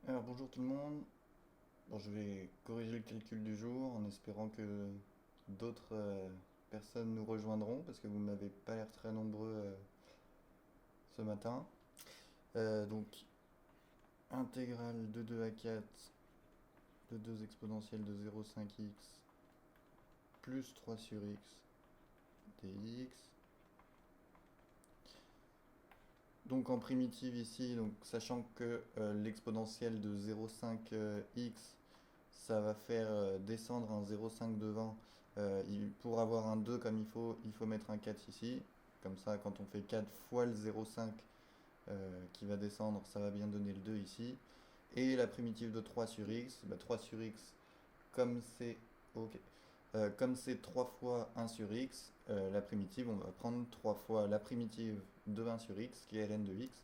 Alors bonjour tout le monde. Bon, je vais corriger le calcul du jour en espérant que d'autres personnes nous rejoindront parce que vous m'avez pas l'air très nombreux ce matin. Donc intégrale de 2 à 4 de 2 exponentielles de 0,5x plus 3 sur x dx. Donc en primitive ici, donc sachant que l'exponentielle de 0,5x ça va faire descendre un 0,5 devant. Pour avoir un 2 comme il faut mettre un 4 ici. Comme ça, quand on fait 4 fois le 0,5 qui va descendre, ça va bien donner le 2 ici. Et la primitive de 3 sur x, 3 sur x, comme c'est ok, comme c'est 3 fois 1 sur x, la primitive, on va prendre 3 fois la primitive de 1 sur x, qui est ln de x.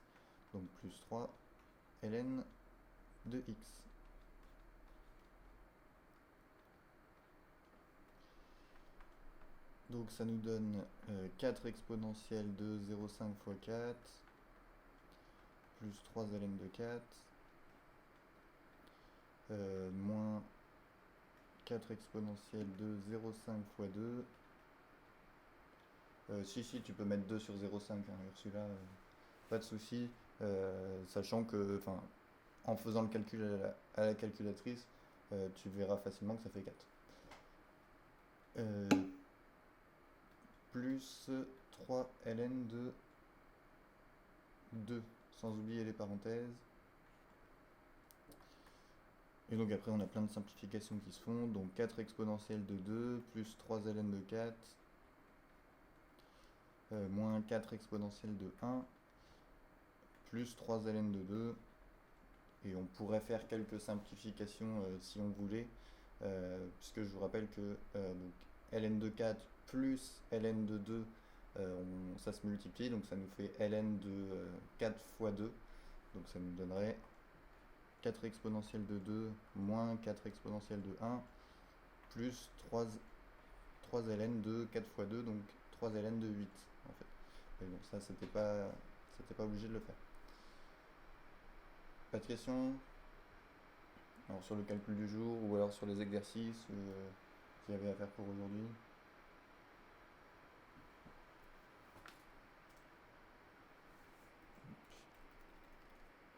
Donc plus 3 ln de x. Donc ça nous donne 4 exponentielle de 0,5 fois 4, plus 3 ln de 4, moins 4 exponentielle de 0,5 fois 2. Si, tu peux mettre 2 sur 0,5, hein, Ursula, pas de souci. Sachant que, enfin, en faisant le calcul à la calculatrice, tu verras facilement que ça fait 4. Plus 3 ln de 2, sans oublier les parenthèses. Et donc après on a plein de simplifications qui se font, donc 4 exponentielle de 2, plus 3 ln de 4, moins 4 exponentielle de 1, plus 3 ln de 2, et on pourrait faire quelques simplifications si on voulait, puisque je vous rappelle que donc, ln de 4 plus ln de 2, ça se multiplie, donc ça nous fait ln de 4 fois 2, donc ça nous donnerait 4 exponentielle de 2 moins 4 exponentielle de 1 plus 3 ln de 4 fois 2, donc 3 ln de 8 en fait. Mais bon, ça c'était pas obligé de le faire. Pas de questions? Alors sur le calcul du jour ou alors sur les exercices qu'il y avait à faire pour aujourd'hui?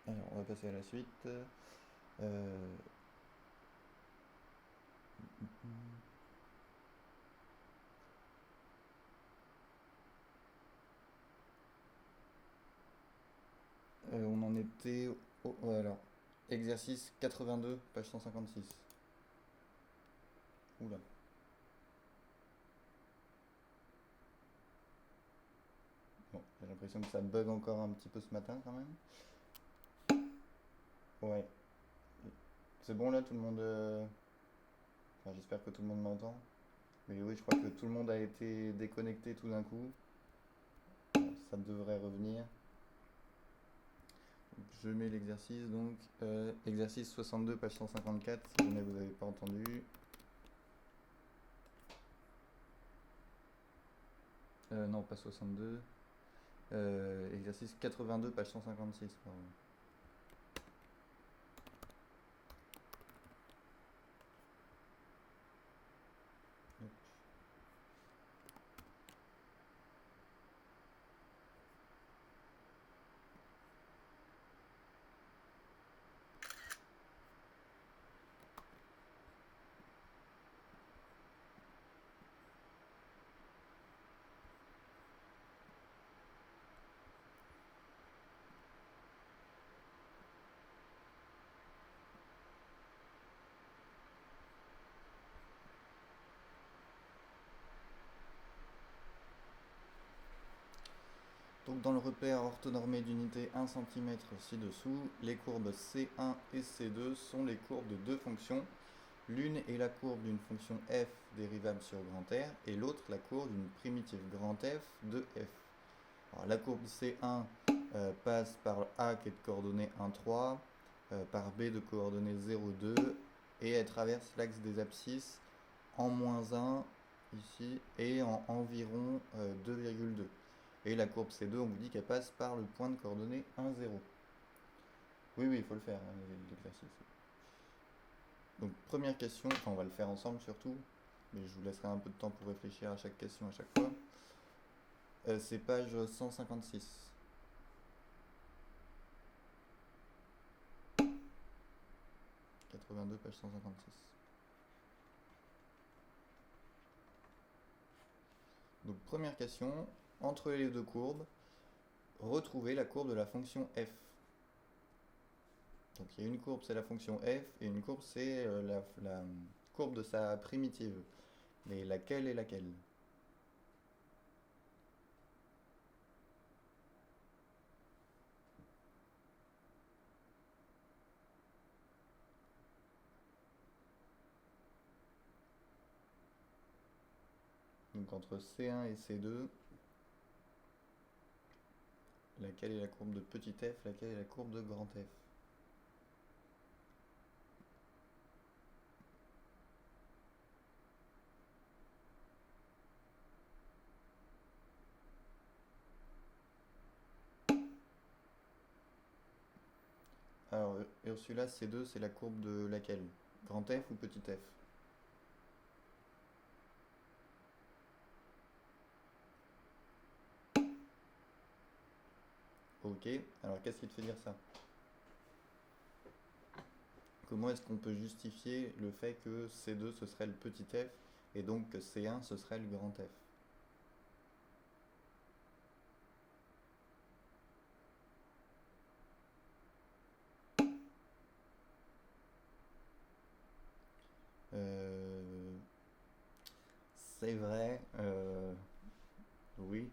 Alors on va passer à la suite. On en était alors exercice 82, page 156. Oula. Bon, j'ai l'impression que ça bug encore un petit peu ce matin quand même. Ouais. C'est bon là, tout le monde. Enfin, j'espère que tout le monde m'entend. Mais oui, je crois que tout le monde a été déconnecté tout d'un coup. Bon, ça devrait revenir. Je mets l'exercice donc. Exercice 62, page 154, si jamais vous n'avez pas entendu. Non, pas 62. Exercice 82, page 156, pardon. Donc dans le repère orthonormé d'unité 1 cm ci-dessous, les courbes C1 et C2 sont les courbes de deux fonctions. L'une est la courbe d'une fonction f dérivable sur grand R et l'autre la courbe d'une primitive grand F de f. Alors, la courbe C1 passe par A qui est de coordonnées 1, 3, par B de coordonnées 0, 2 et elle traverse l'axe des abscisses en moins 1 ici et en environ 2,2. Et la courbe C2, on vous dit qu'elle passe par le point de coordonnées 1, 0. Oui, oui, il faut le faire, hein, l'exercice. Donc première question, enfin on va le faire ensemble surtout, mais je vous laisserai un peu de temps pour réfléchir à chaque question à chaque fois. C'est page 156. 82, page 156. Donc première question, entre les deux courbes, retrouvez la courbe de la fonction f. Donc il y a une courbe, c'est la fonction f, et une courbe, c'est la courbe de sa primitive. Mais laquelle est laquelle? Donc entre C1 et C2, laquelle est la courbe de petit f, laquelle est la courbe de grand F? Alors Ursula, C2, c'est la courbe de laquelle? Grand F ou petit f? Ok, alors qu'est-ce qui te fait dire ça? Comment est-ce qu'on peut justifier le fait que C2 ce serait le petit f et donc que C1 ce serait le grand F? Euh, c'est vrai, oui.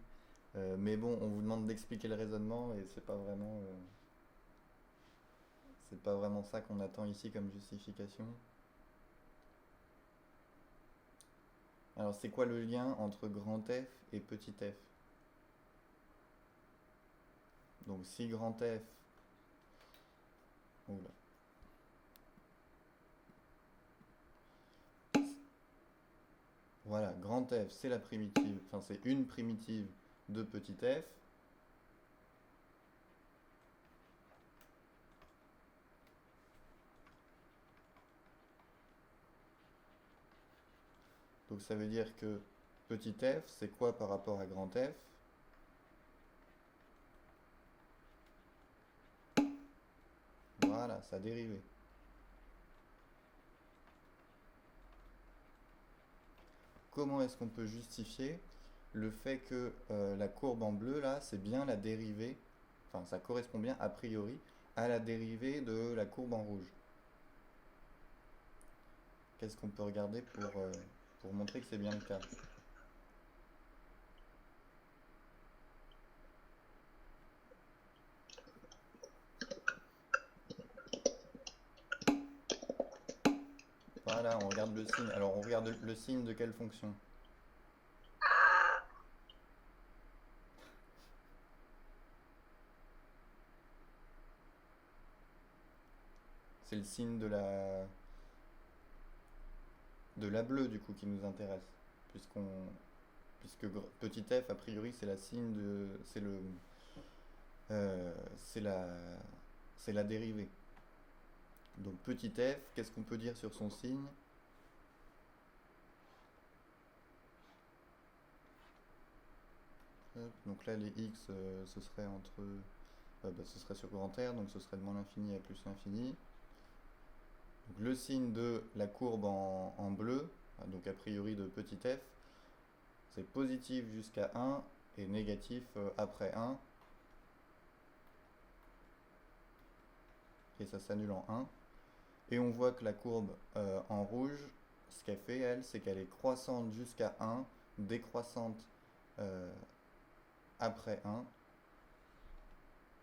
Mais bon, on vous demande d'expliquer le raisonnement et c'est pas vraiment ça qu'on attend ici comme justification. Alors c'est quoi le lien entre grand F et petit f? Donc si grand F... Oula. Voilà, grand F c'est la primitive, enfin c'est une primitive de petit f. Donc ça veut dire que petit f c'est quoi par rapport à grand F? Voilà, sa dérivée. Comment est-ce qu'on peut justifier le fait que la courbe en bleu là, c'est bien la dérivée, enfin ça correspond bien a priori à la dérivée de la courbe en rouge? Qu'est-ce qu'on peut regarder pour montrer que c'est bien le cas? Voilà, on regarde le signe. Alors on regarde le signe de quelle fonction? C'est le signe de la bleue du coup qui nous intéresse. Puisqu'on puisque petit f a priori c'est la signe de c'est le euh, c'est la c'est la dérivée. Donc petit f, qu'est-ce qu'on peut dire sur son signe? Hop, donc là les x ce serait ce serait sur grand R, donc ce serait de moins l'infini à plus l'infini. Donc le signe de la courbe en bleu, donc a priori de petit f, c'est positif jusqu'à 1 et négatif après 1. Et ça s'annule en 1. Et on voit que la courbe en rouge, ce qu'elle fait, elle, c'est qu'elle est croissante jusqu'à 1, décroissante euh, après 1.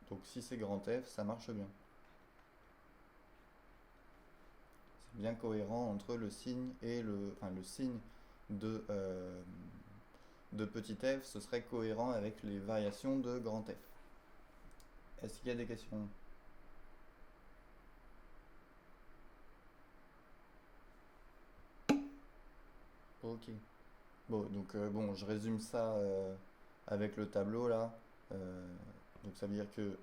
Donc si c'est grand F, ça marche bien. C'est bien cohérent entre le signe et le signe de petit f, ce serait cohérent avec les variations de grand F. Est-ce qu'il y a des questions? Ok. Bon, donc bon, je résume ça avec le tableau là. Euh, donc ça veut dire que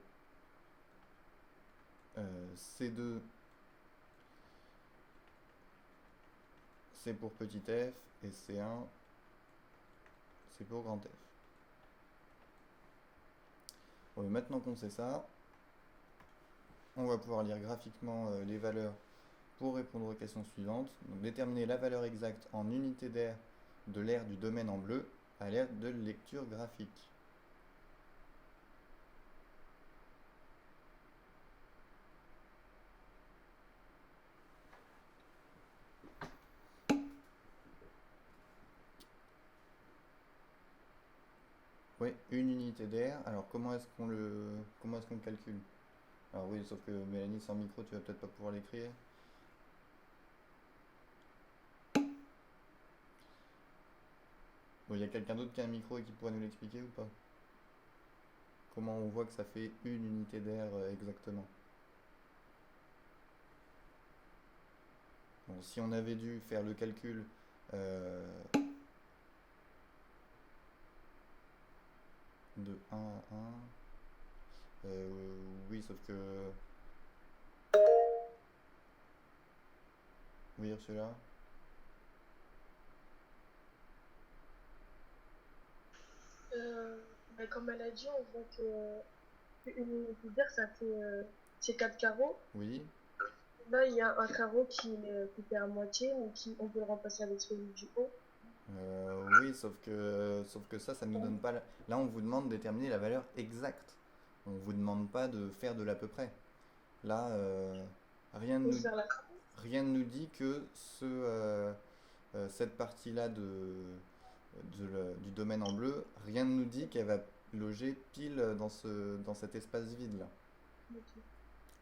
C2 c'est pour petit f et C1 c'est pour grand F. Bon, maintenant qu'on sait ça, on va pouvoir lire graphiquement les valeurs pour répondre aux questions suivantes. Donc, déterminer la valeur exacte en unité d'aire de l'aire du domaine en bleu à l'aire de lecture graphique. Oui, une unité d'aire. Alors comment est-ce qu'on le calcule? Alors oui, sauf que Mélanie sans micro, tu vas peut-être pas pouvoir l'écrire. Bon, il y a quelqu'un d'autre qui a un micro et qui pourrait nous l'expliquer ou pas? Comment on voit que ça fait une unité d'aire exactement? Bon, si on avait dû faire le calcul euh, de 1 à 1, oui, sauf que... Oui, Ursula? Bah, comme elle a dit, on voit que une unité d'air, ça fait c'est 4 carreaux. Oui. Là, il y a un carreau qui est coupé à moitié, mais on peut le remplacer avec celui du haut. Oui, sauf que ça nous donne pas... Là, on vous demande de déterminer la valeur exacte. On vous demande pas de faire de l'à peu près. Là, rien ne Faut nous, faire la... rien ne nous dit que cette partie-là du domaine en bleu, rien ne nous dit qu'elle va loger pile dans cet espace vide-là. Ok.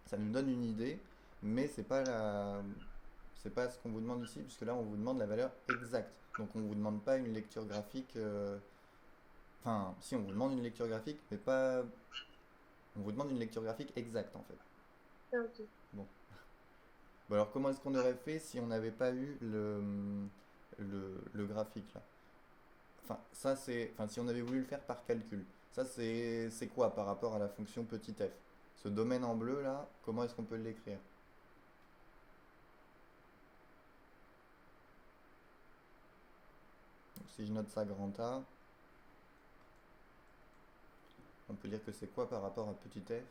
Ça nous donne une idée, mais c'est pas ce qu'on vous demande ici, puisque là, on vous demande la valeur exacte. Donc, on vous demande pas une lecture graphique. Enfin, si, on vous demande une lecture graphique, mais pas. On vous demande une lecture graphique exacte, en fait. Ah, ok. Bon. Bon, alors, comment est-ce qu'on aurait fait si on n'avait pas eu le graphique là? Enfin, si on avait voulu le faire par calcul, ça c'est quoi par rapport à la fonction petit f? Ce domaine en bleu là, comment est-ce qu'on peut l'écrire? Donc, si je note ça grand A, on peut dire que c'est quoi par rapport à petit f?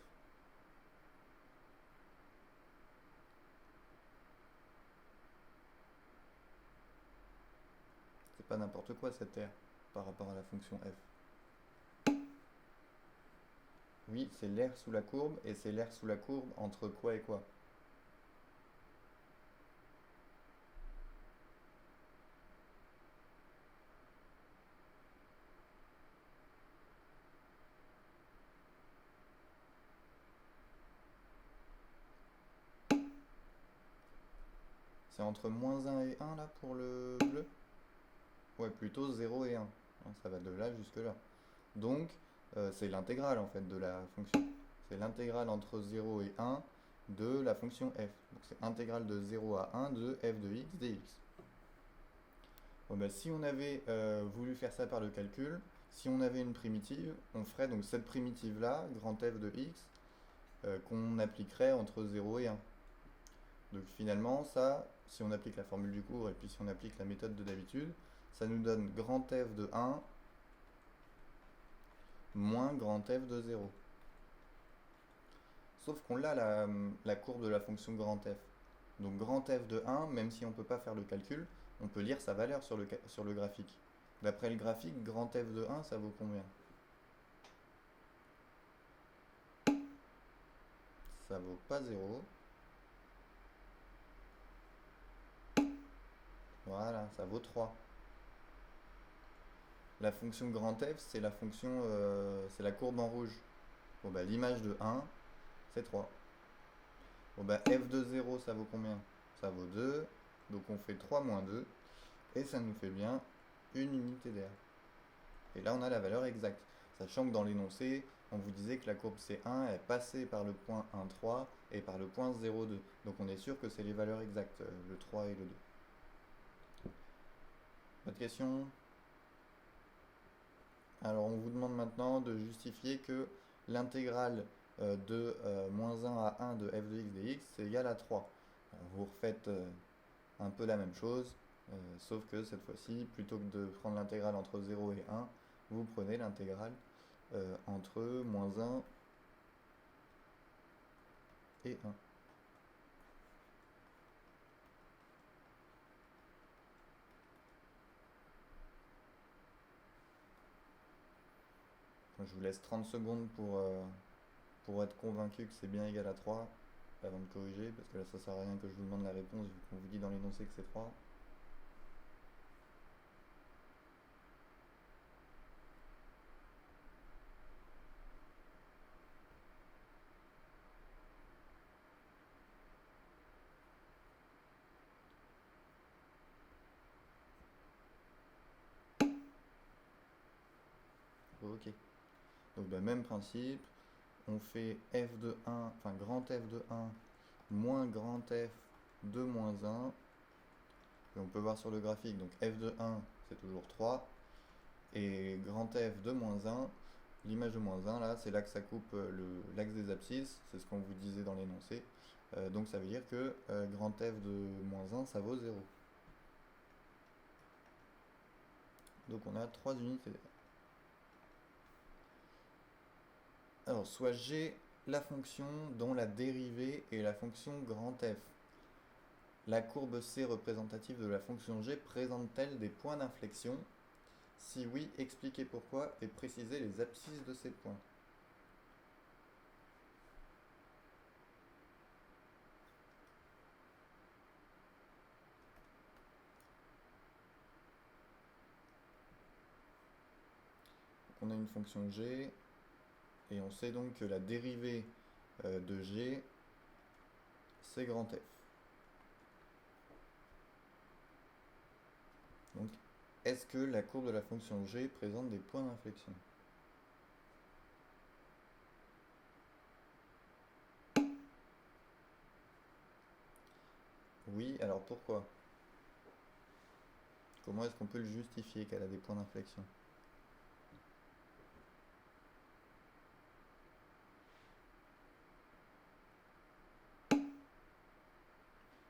C'est pas n'importe quoi cette r par rapport à la fonction f. Oui, c'est l'air sous la courbe, et c'est l'air sous la courbe entre quoi et quoi? C'est entre -1 et 1 là pour le bleu? Ouais, plutôt 0 et 1. Hein, ça va de là jusque là. Donc, c'est l'intégrale en fait de la fonction. C'est l'intégrale entre 0 et 1 de la fonction f. Donc c'est intégrale de 0 à 1 de f de x dx. Bon, bah, si on avait voulu faire ça par le calcul, si on avait une primitive, on ferait donc cette primitive là, grand f de x, qu'on appliquerait entre 0 et 1. Donc finalement, ça, si on applique la formule du cours et puis si on applique la méthode de d'habitude, ça nous donne grand f de 1 moins grand f de 0. Sauf qu'on a la courbe de la fonction grand f. Donc grand f de 1, même si on ne peut pas faire le calcul, on peut lire sa valeur sur le graphique. D'après le graphique, grand f de 1, ça vaut combien? Ça vaut pas 0. Voilà, ça vaut 3. La fonction grand f, c'est la fonction, c'est la courbe en rouge. Bon bah l'image de 1, c'est 3. Bon bah f de 0, ça vaut combien? Ça vaut 2. Donc on fait 3 moins 2. Et ça nous fait bien une unité d'air. Et là on a la valeur exacte. Sachant que dans l'énoncé, on vous disait que la courbe C1 est passée par le point 1, 3 et par le point 0, 2. Donc on est sûr que c'est les valeurs exactes, le 3 et le 2. Autre question? Alors on vous demande maintenant de justifier que l'intégrale de moins 1 à 1 de f de x dx, c'est égal à 3. Alors, vous refaites un peu la même chose, sauf que cette fois-ci, plutôt que de prendre l'intégrale entre 0 et 1, vous prenez l'intégrale entre moins 1 et 1. Je vous laisse 30 secondes pour être convaincu que c'est bien égal à 3 avant de corriger, parce que là ça sert à rien que je vous demande la réponse vu qu'on vous dit dans l'énoncé que c'est 3. Ok. Donc bah, même principe, on fait f de 1, enfin grand F de 1 moins grand F de moins 1. Et on peut voir sur le graphique, donc f de 1 c'est toujours 3. Et grand F de moins 1, l'image de moins 1 là, c'est là que ça coupe l'axe des abscisses, c'est ce qu'on vous disait dans l'énoncé. Donc ça veut dire que grand F de moins 1 ça vaut 0. Donc on a 3 unités. Alors soit G la fonction dont la dérivée est la fonction grand F. La courbe C représentative de la fonction G présente-t-elle des points d'inflexion? Si oui, expliquez pourquoi et précisez les abscisses de ces points. On a une fonction G et on sait donc que la dérivée de G c'est grand F. Donc est-ce que la courbe de la fonction G présente des points d'inflexion? Oui, alors pourquoi? Comment est-ce qu'on peut le justifier qu'elle a des points d'inflexion?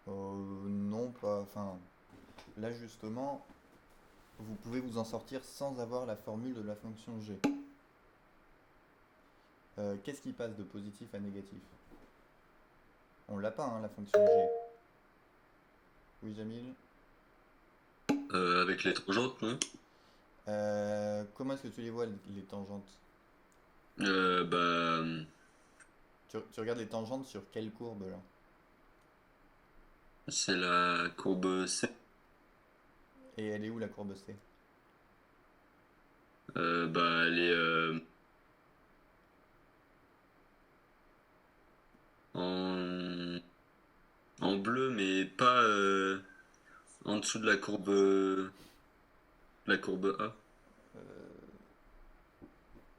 Non, pas. Enfin, là justement, vous pouvez vous en sortir sans avoir la formule de la fonction G. Qu'est-ce qui passe de positif à négatif? On l'a pas, hein, la fonction G. Oui, Jamil? Avec les tangentes, non? Comment est-ce que tu les vois, les tangentes? Bah, Tu regardes les tangentes sur quelle courbe, là? c'est la courbe C. Et elle est où, la courbe C? Bah, elle est en, en bleu, mais pas en dessous de la courbe A.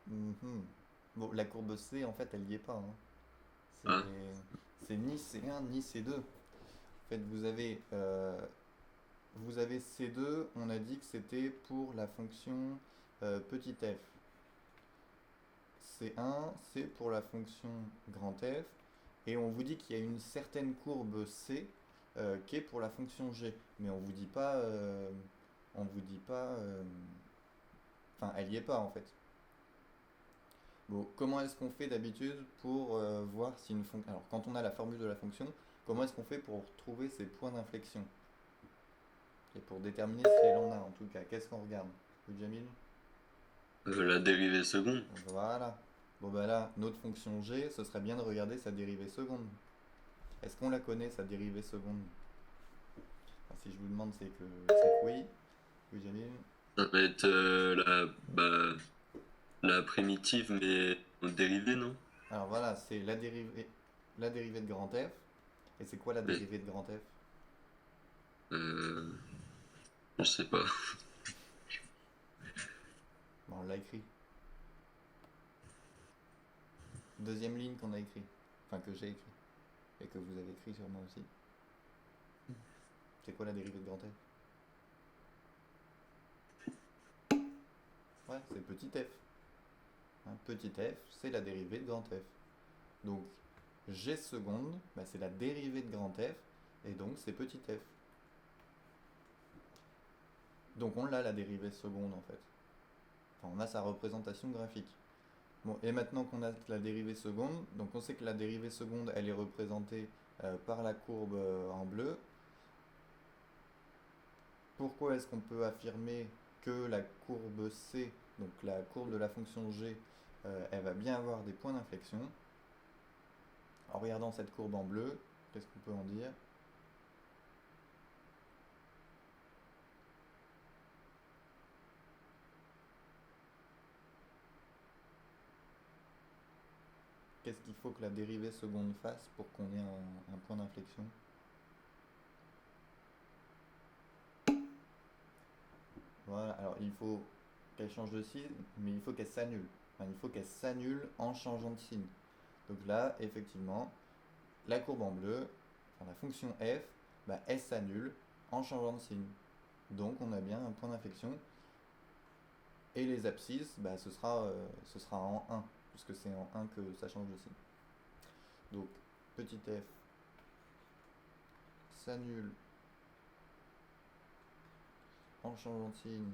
Mhm. Bon, la courbe C, en fait, elle n'y est pas, hein. Ah, C'est ni C1 ni C2. En fait, vous avez C2, on a dit que c'était pour la fonction petit f. C1, c'est pour la fonction grand F. Et on vous dit qu'il y a une certaine courbe C qui est pour la fonction G. Mais on vous dit pas. On vous dit pas. Enfin, elle n'y est pas en fait. Bon, comment est-ce qu'on fait d'habitude pour voir si une fonction. Alors, quand on a la formule de la fonction, comment est-ce qu'on fait pour trouver ces points d'inflexion? Et pour déterminer si elle en a en tout cas, qu'est-ce qu'on regarde? Oui, Jamil? la dérivée seconde. Voilà. Bon, bah là, notre fonction G, ce serait bien de regarder sa dérivée seconde. Est-ce qu'on la connaît, sa dérivée seconde? Enfin, si je vous demande, c'est que oui. Oui, Jamil? Ça va être la primitive, mais en dérivée, non? Alors voilà, c'est la dérivée de grand F. Et c'est quoi la Mais, dérivée de grand F? euh, je sais pas. Bon, on l'a écrit. Deuxième ligne qu'on a écrit. Enfin, que j'ai écrit. Et que vous avez écrit sur moi aussi. C'est quoi la dérivée de grand F? Ouais, c'est petit f. Hein, petit f, c'est la dérivée de grand F. Donc g seconde, bah, c'est la dérivée de grand F, et donc c'est petit f. Donc on l'a la dérivée seconde en fait. Enfin, on a sa représentation graphique. Bon, et maintenant qu'on a la dérivée seconde, donc on sait que la dérivée seconde, elle est représentée par la courbe en bleu. Pourquoi est-ce qu'on peut affirmer que la courbe C, donc la courbe de la fonction g, elle va bien avoir des points d'inflexion? En regardant cette courbe en bleu, qu'est-ce qu'on peut en dire? Qu'est-ce qu'il faut que la dérivée seconde fasse pour qu'on ait un point d'inflexion? Voilà, alors il faut qu'elle change de signe, mais il faut qu'elle s'annule. Enfin, il faut qu'elle s'annule en changeant de signe. Donc là, effectivement, la courbe en bleu, enfin, la fonction f, bah, elle s'annule en changeant de signe. Donc on a bien un point d'inflexion. Et les abscisses, bah, ce sera en 1, puisque c'est en 1 que ça change de signe. Donc petit f s'annule en changeant de signe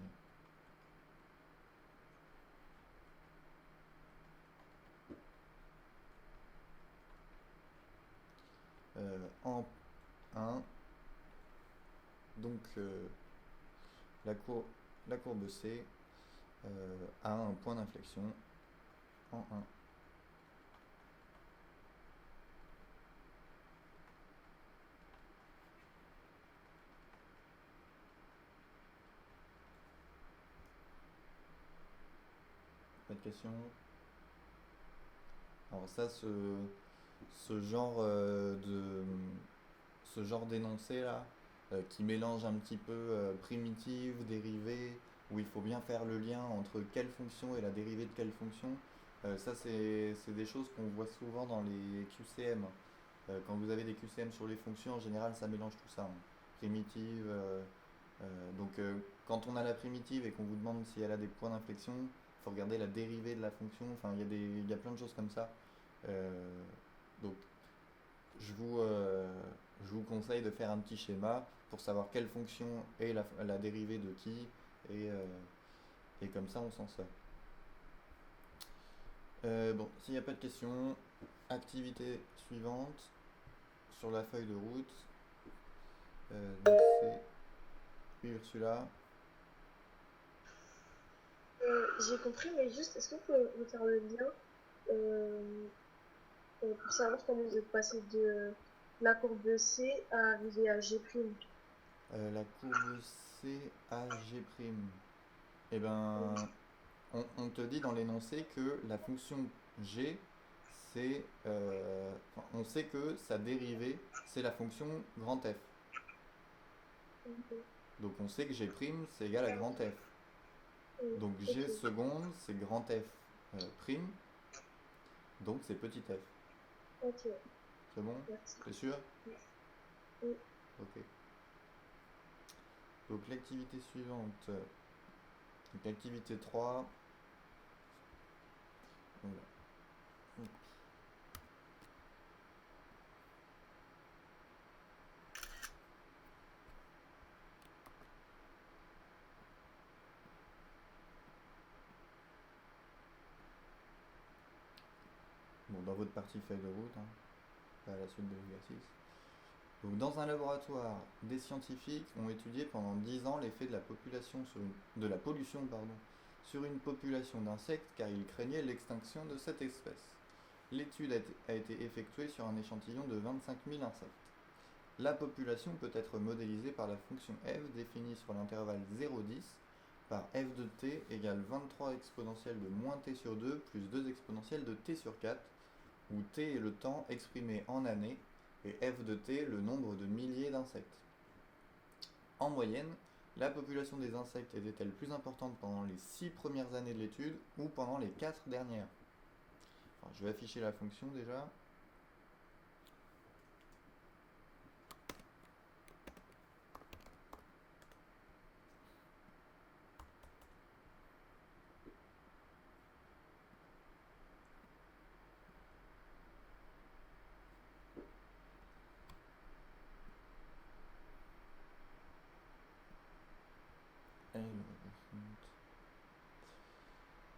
en 1. Donc la courbe C a un point d'inflexion en 1. Pas de questions? Alors ça, ce genre ce genre d'énoncé là, qui mélange un petit peu primitive, dérivée, où il faut bien faire le lien entre quelle fonction et la dérivée de quelle fonction, ça c'est des choses qu'on voit souvent dans les QCM. Quand vous avez des QCM sur les fonctions, en général ça mélange tout ça, hein. Primitive, donc quand on a la primitive et qu'on vous demande si elle a des points d'inflexion, il faut regarder la dérivée de la fonction, enfin il y a plein de choses comme ça. Donc je je vous conseille de faire un petit schéma pour savoir quelle fonction est la dérivée de qui, et, euh, et comme ça on s'en sort. Bon, s'il n'y a pas de questions, activité suivante sur la feuille de route. Donc c'est Ursula. J'ai compris, mais juste, est-ce que vous pouvez me faire le lien euh, pour savoir comment vous êtes passé de la courbe C à arriver à G'? La courbe C à G'. Eh ben, on te dit dans l'énoncé que la fonction g, c'est, enfin, on sait que sa dérivée, c'est la fonction grand F. Donc on sait que g' c'est égal à grand F. Donc g Ok, seconde, c'est grand F prime, donc c'est petit f. ok, C'est bon? merci. C'est sûr? Oui. Ok. Donc l'activité suivante, donc l'activité 3. Voilà. Bon, dans votre partie feuille de route, hein, pas à la suite de l'exercice. Donc, dans un laboratoire, des scientifiques ont étudié pendant 10 ans l'effet de la de la pollution sur une population d'insectes car ils craignaient l'extinction de cette espèce. L'étude a été effectuée sur un échantillon de 25 000 insectes. La population peut être modélisée par la fonction f définie sur l'intervalle 0,10 par f de t égale 23 exponentielle de moins t sur 2 plus 2 exponentielle de t sur 4, où t est le temps exprimé en années et f de t le nombre de milliers d'insectes. En moyenne, la population des insectes était-elle plus importante pendant les 6 premières années de l'étude ou pendant les 4 dernières? Enfin, je vais afficher la fonction déjà.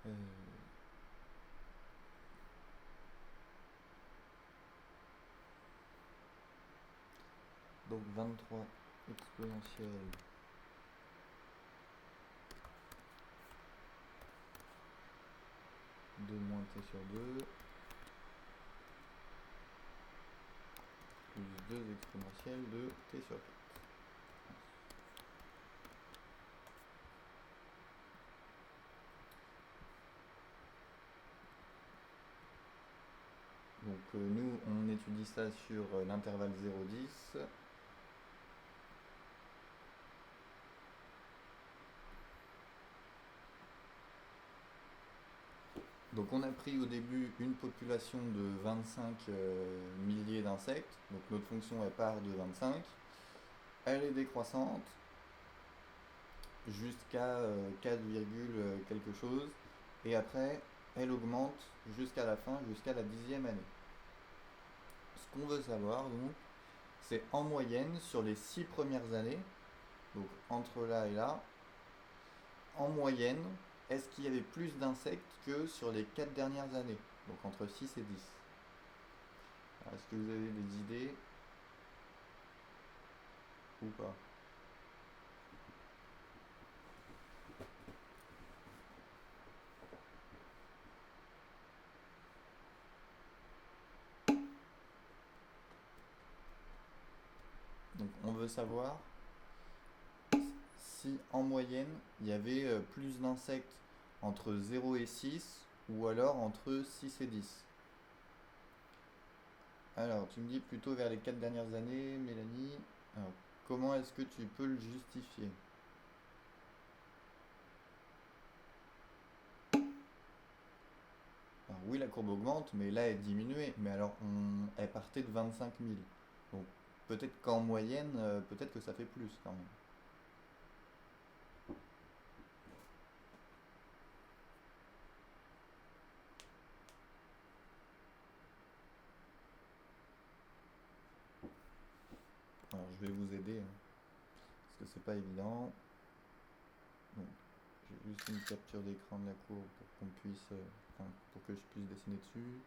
Euh, donc 23 exponentielle de moins t sur 2 plus 2 exponentielle de t sur 4. Donc nous, on étudie ça sur l'intervalle 0,10. Donc on a pris au début une population de 25 milliers d'insectes. Donc notre fonction elle part de 25. Elle est décroissante jusqu'à 4, quelque chose. Et après, elle augmente jusqu'à la fin, jusqu'à la 10e année. Ce qu'on veut savoir donc, c'est en moyenne sur les 6 premières années, donc entre là et là, en moyenne, est-ce qu'il y avait plus d'insectes que sur les 4 dernières années, donc entre 6 et 10. Alors, est-ce que vous avez des idées ou pas? Donc on veut savoir si en moyenne il y avait plus d'insectes entre 0 et 6 ou alors entre 6 et 10. Alors tu me dis plutôt vers les 4 dernières années, Mélanie. Alors, comment est-ce que tu peux le justifier? Alors, oui, la courbe augmente, mais là elle diminuait. Mais alors elle partait de 25 000. Donc peut-être qu'en moyenne, peut-être que ça fait plus quand même. Alors je vais vous aider, hein, parce que c'est pas évident. Donc, j'ai juste une capture d'écran de la courbe pour qu'on puisse, enfin, pour que je puisse dessiner dessus.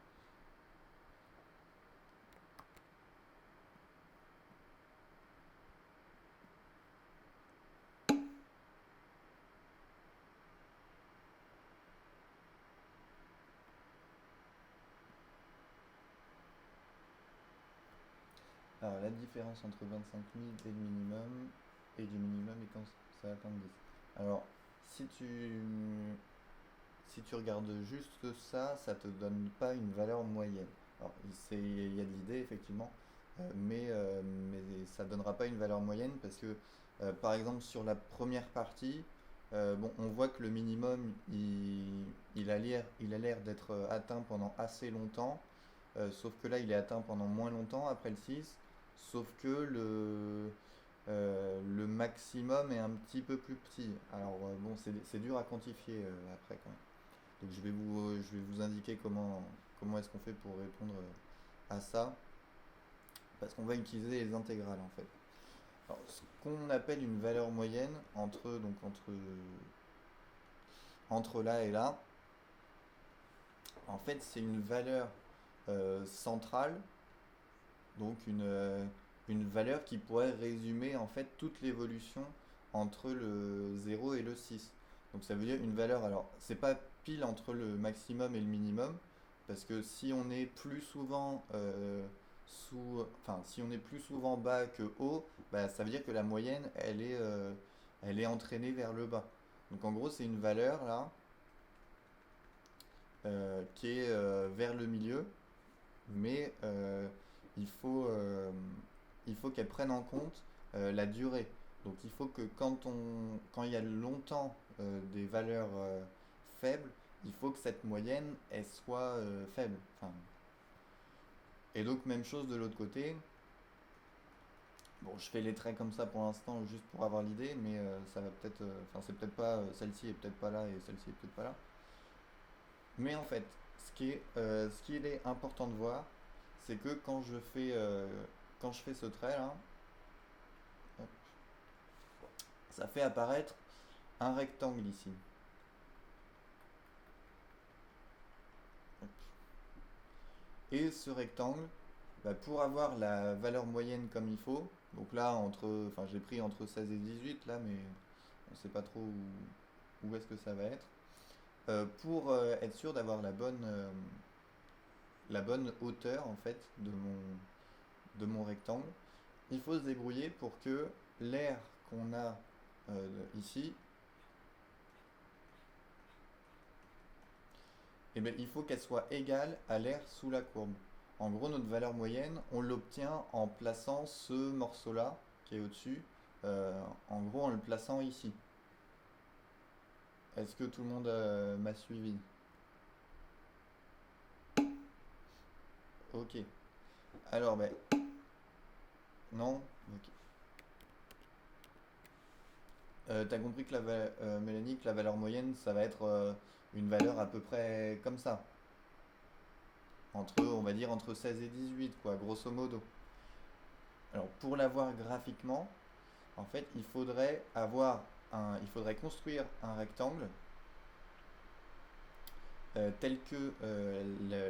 Alors la différence entre 25 000 et le minimum, et du minimum et quand ça atteint 10. Alors si tu regardes juste ça te donne pas une valeur moyenne. Alors il y a de l'idée effectivement, mais ça donnera pas une valeur moyenne parce que par exemple sur la première partie, bon, on voit que le minimum il a l'air d'être atteint pendant assez longtemps, sauf que là il est atteint pendant moins longtemps après le 6, sauf que le maximum est un petit peu plus petit. Alors bon, c'est dur à quantifier après quand même. Donc je vais vous indiquer comment est-ce qu'on fait pour répondre à ça, parce qu'on va utiliser les intégrales en fait. Alors, ce qu'on appelle une valeur moyenne entre là et là, en fait c'est une valeur centrale, donc une valeur qui pourrait résumer en fait toute l'évolution entre le 0 et le 6. Donc ça veut dire une valeur, alors c'est pas pile entre le maximum et le minimum, parce que si on est plus souvent si on est plus souvent bas que haut, bah, ça veut dire que la moyenne elle est entraînée vers le bas. Donc en gros c'est une valeur là qui est vers le milieu, mais il faut, euh, il faut qu'elle prenne en compte la durée. Donc il faut que quand il y a longtemps des valeurs faibles, il faut que cette moyenne elle soit faible. Enfin, et donc même chose de l'autre côté. Bon, je fais les traits comme ça pour l'instant juste pour avoir l'idée, mais ça va peut-être, enfin c'est peut-être pas celle-ci est peut-être pas là et celle-ci est peut-être pas là. Mais en fait, ce qui est important de voir, c'est que quand je fais ce trait là, ça fait apparaître un rectangle ici. Et ce rectangle, bah, pour avoir la valeur moyenne comme il faut, donc là, enfin j'ai pris entre 16 et 18 là, mais on ne sait pas trop où est-ce que ça va être. Pour être sûr d'avoir la bonne hauteur en fait de mon rectangle, il faut se débrouiller pour que l'aire qu'on a ici, eh bien, il faut qu'elle soit égale à l'aire sous la courbe. En gros, notre valeur moyenne, on l'obtient en plaçant ce morceau-là, qui est au-dessus, en gros en le plaçant ici. Est-ce que tout le monde m'a suivi? Ok. Alors, ben, non? Ok. T'as compris que Mélanie, que la valeur moyenne, ça va être une valeur à peu près comme ça. On va dire, entre 16 et 18, quoi, grosso modo. Alors, pour l'avoir graphiquement, en fait, il faudrait construire un rectangle tel que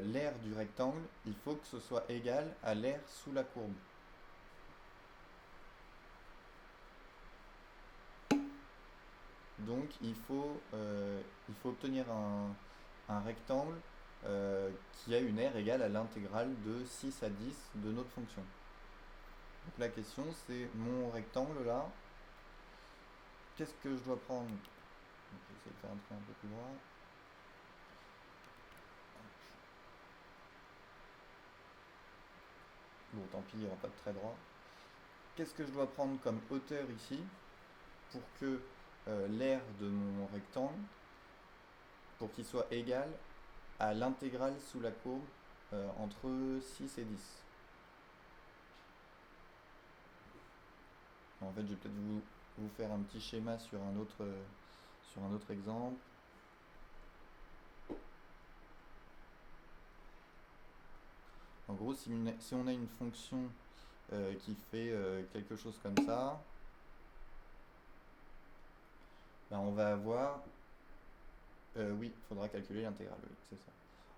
l'aire du rectangle, il faut que ce soit égal à l'aire sous la courbe. Donc, il faut obtenir un rectangle qui a une aire égale à l'intégrale de 6 à 10 de notre fonction. Donc la question c'est mon rectangle là, qu'est-ce que je dois prendre? Donc, je vais essayer de faire un trait un peu plus droit. Bon, tant pis, il n'y aura pas de trait droit. Qu'est-ce que je dois prendre comme hauteur ici pour que l'aire de mon rectangle, pour qu'il soit égal à l'intégrale sous la courbe entre 6 et 10. En fait, je vais peut-être vous faire un petit schéma sur un autre exemple. En gros, si on a une fonction qui fait quelque chose comme ça, ben on va avoir... oui, il faudra calculer l'intégrale, oui, c'est ça.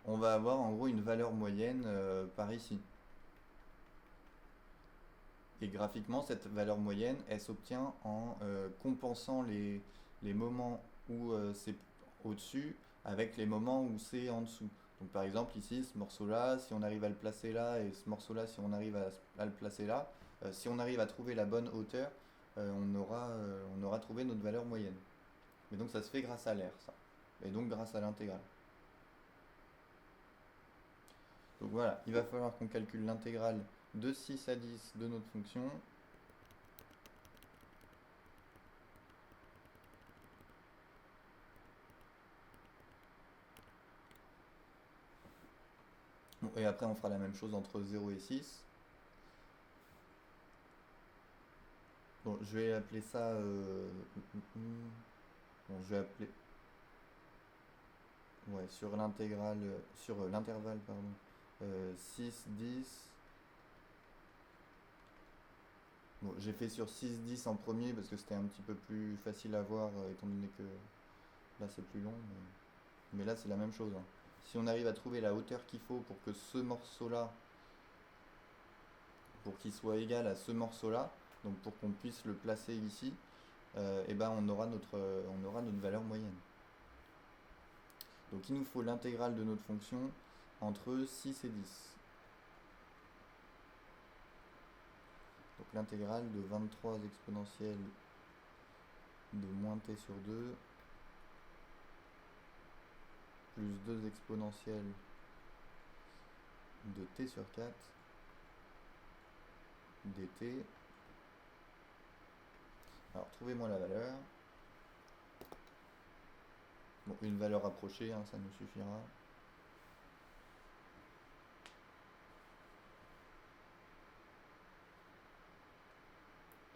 On va avoir en gros une valeur moyenne par ici. Et graphiquement, cette valeur moyenne, elle s'obtient en compensant les moments où c'est au-dessus avec les moments où c'est en dessous. Donc par exemple ici, ce morceau-là, si on arrive à le placer là, et ce morceau-là, si on arrive à le placer là, si on arrive à trouver la bonne hauteur, on aura trouvé notre valeur moyenne. Mais donc ça se fait grâce à l'air, ça. Et donc grâce à l'intégrale. Donc voilà, il va falloir qu'on calcule l'intégrale de 6 à 10 de notre fonction. Bon, et après on fera la même chose entre 0 et 6. Bon, je vais appeler ça... bon, je vais appeler... Ouais, sur l'intégrale... sur l'intervalle, pardon. 6, 10... Bon, j'ai fait sur 6, 10 en premier parce que c'était un petit peu plus facile à voir étant donné que là c'est plus long. Mais là c'est la même chose, hein. Si on arrive à trouver la hauteur qu'il faut pour que ce morceau-là, pour qu'il soit égal à ce morceau-là, donc pour qu'on puisse le placer ici, et ben on aura notre valeur moyenne. Donc il nous faut l'intégrale de notre fonction entre 6 et 10. Donc l'intégrale de 23 exponentielle de moins t sur 2 plus 2 exponentielles de t sur 4 dt. Alors trouvez-moi la valeur. Bon, une valeur approchée, hein, ça nous suffira.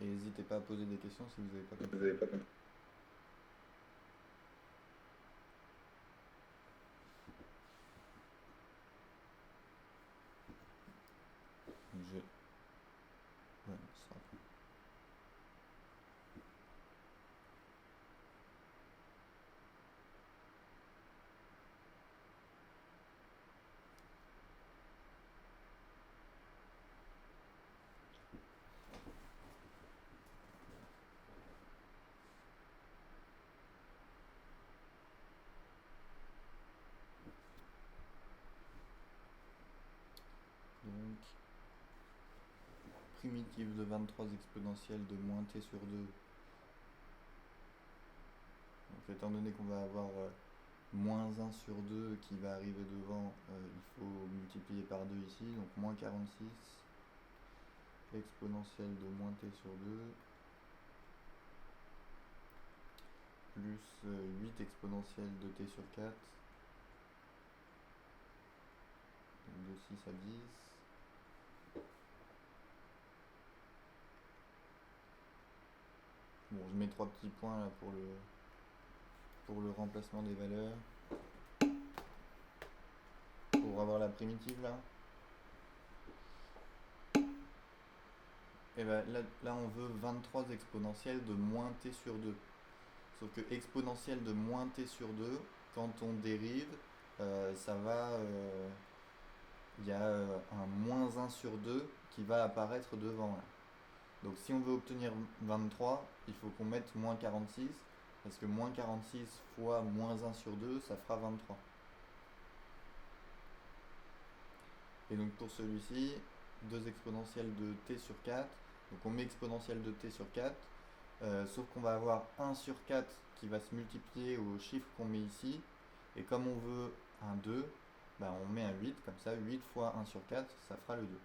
Et n'hésitez pas à poser des questions si vous n'avez pas compris. Je... Ouais, ça sera... primitive de 23 exponentielle de moins t sur 2. Donc, étant donné qu'on va avoir moins 1 sur 2 qui va arriver devant, il faut multiplier par 2 ici, donc moins 46 exponentielle de moins t sur 2 plus 8 exponentielle de t sur 4, donc de 6 à 10. Bon, je mets 3 petits points là pour le remplacement des valeurs. Pour avoir la primitive là. Et ben là on veut 23 exponentielles de moins t sur 2. Sauf que exponentielle de moins t sur 2, quand on dérive, ça va. Il y a un moins 1 sur 2 qui va apparaître devant là. Donc si on veut obtenir 23, il faut qu'on mette moins 46, parce que moins 46 fois moins 1 sur 2, ça fera 23. Et donc pour celui-ci, 2 exponentielles de t sur 4, donc on met exponentielle de t sur 4, sauf qu'on va avoir 1 sur 4 qui va se multiplier au chiffre qu'on met ici, et comme on veut un 2, ben on met un 8, comme ça 8 fois 1 sur 4, ça fera le 2.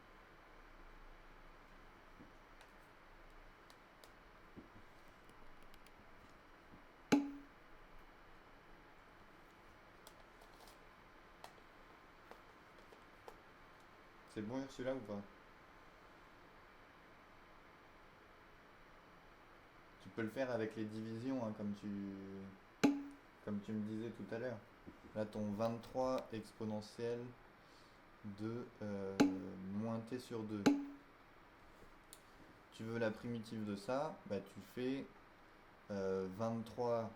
C'est bon celui-là ou pas? Tu peux le faire avec les divisions, hein, comme tu me disais tout à l'heure. Là, ton 23 exponentielle de moins t sur 2. Tu veux la primitive de ça, bah, tu fais 23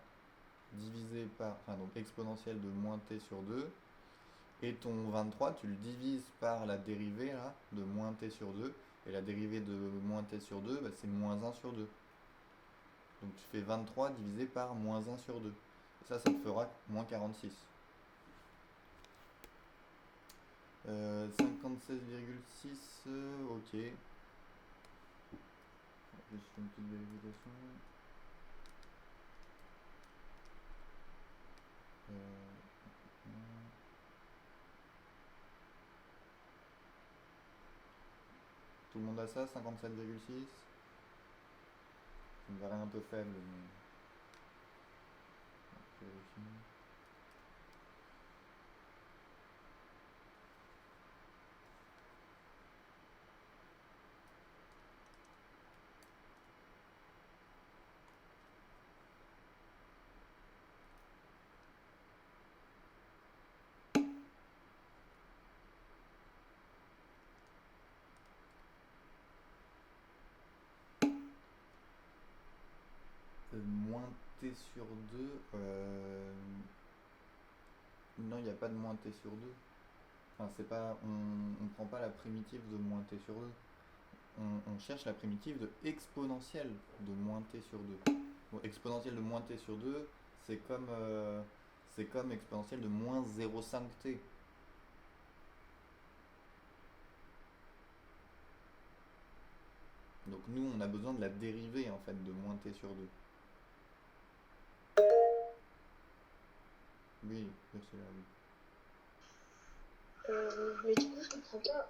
divisé par, enfin donc exponentielle de moins t sur 2. Et ton 23, tu le divises par la dérivée là, de moins t sur 2. Et la dérivée de moins t sur 2, bah, c'est moins 1 sur 2. Donc tu fais 23 divisé par moins 1 sur 2. Et ça te fera moins 46. 56,6, ok. Je fais une petite vérification. Tout le monde a ça, 57,6. Ça me paraît un peu faible, mais... moins t sur 2, non, il n'y a pas de moins t sur 2. Enfin, c'est pas, on prend pas la primitive de moins t sur 2. On cherche la primitive de exponentielle de moins t sur 2. Bon, exponentielle de moins t sur 2, c'est comme exponentielle de moins 0,5t. Donc nous, on a besoin de la dérivée en fait de moins t sur 2. Oui, c'est là, oui. Mais du coup, je comprends pas.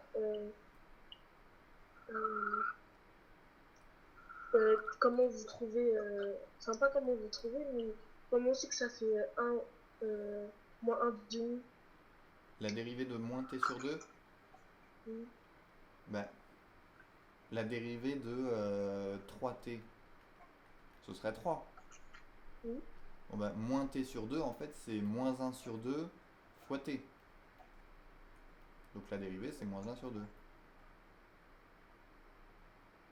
Comment vous trouvez. Enfin, pas comment vous trouvez, mais comment on sait que ça fait 1 moins 1 demi. La dérivée de moins t sur 2, bah, la dérivée de 3t, ce serait 3. Bon, bah, moins t sur 2, en fait, c'est moins 1 sur 2 fois t. Donc la dérivée, c'est moins 1 sur 2.